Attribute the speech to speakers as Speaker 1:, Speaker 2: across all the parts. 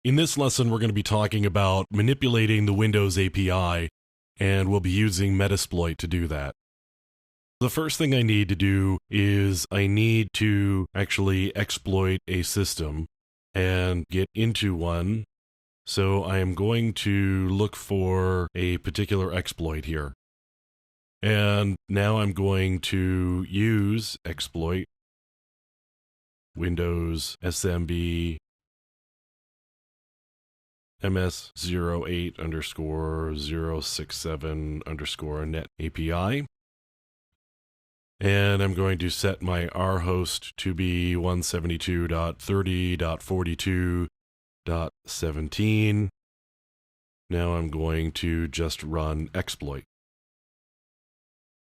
Speaker 1: In this lesson, we're going to be talking about manipulating the Windows API, and we'll be using Metasploit to do that. The first thing I need to do is I need to actually exploit a system and get into one. So I am going to look for a particular exploit here. And now I'm going to use exploit Windows SMB ms08_067_ net API. And I'm going to set my rhost to be 172.30.42.17. Now I'm going to just run exploit.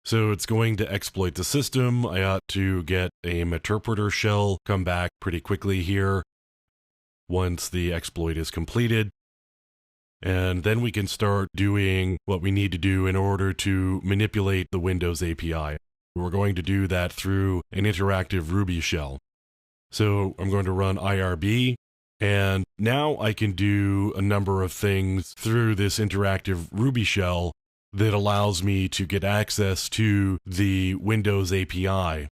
Speaker 1: So it's going to exploit the system. I ought to get a meterpreter shell come back pretty quickly here once the exploit is completed. And then we can start doing what we need to do in order to manipulate the Windows API. We're going to do that through an interactive Ruby shell. So I'm going to run IRB, and now I can do a number of things through this interactive Ruby shell that allows me to get access to the Windows API.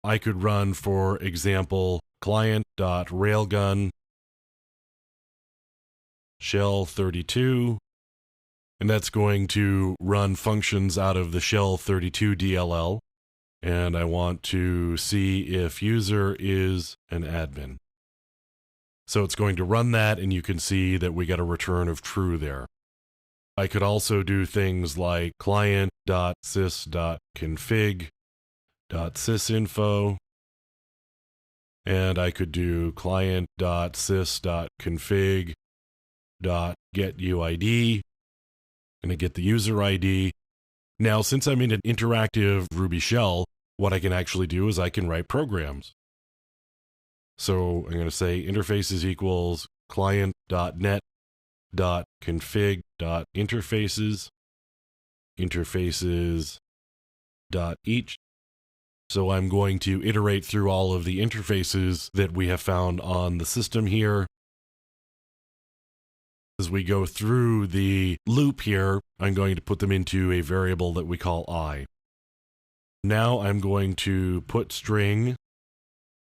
Speaker 1: I could run, for example, client.railgun shell32, and that's going to run functions out of the shell32 DLL. And I want to see if user is an admin. So it's going to run that, and you can see that we got a return of true there. I could also do things like client.sys.config.sysinfo, and I could do client.sys.config.getUID, and I get the user ID. Now, since I'm in an interactive Ruby shell, what I can actually do is I can write programs. So I'm going to say interfaces equals client.net.config.interfaces, interfaces.each. So I'm going to iterate through all of the interfaces that we have found on the system here. As we go through the loop here, I'm going to put them into a variable that we call I. Now I'm going to put string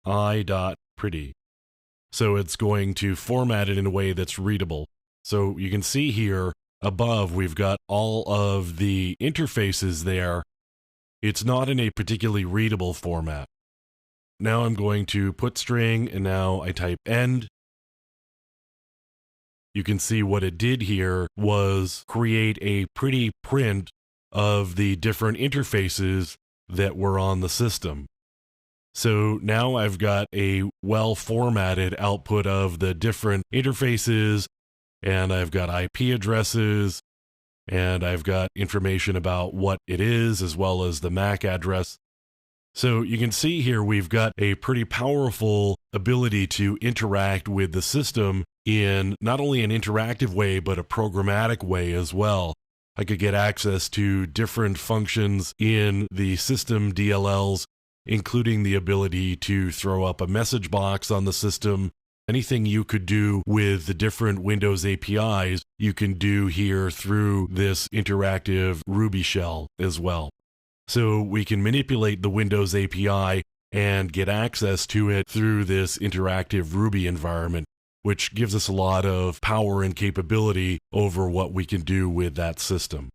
Speaker 1: i.pretty. So it's going to format it in a way that's readable. So you can see here above, we've got all of the interfaces there. It's not in a particularly readable format. Now I'm going to put string, and now I type end. You can see what it did here was create a pretty print of the different interfaces that were on the system. So now I've got a well-formatted output of the different interfaces, and I've got IP addresses, and I've got information about what it is, as well as the MAC address. So you can see here we've got a pretty powerful ability to interact with the system in not only an interactive way, but a programmatic way as well. I could get access to different functions in the system DLLs, including the ability to throw up a message box on the system. Anything you could do with the different Windows APIs, you can do here through this interactive Ruby shell as well. So we can manipulate the Windows API and get access to it through this interactive Ruby environment, which gives us a lot of power and capability over what we can do with that system.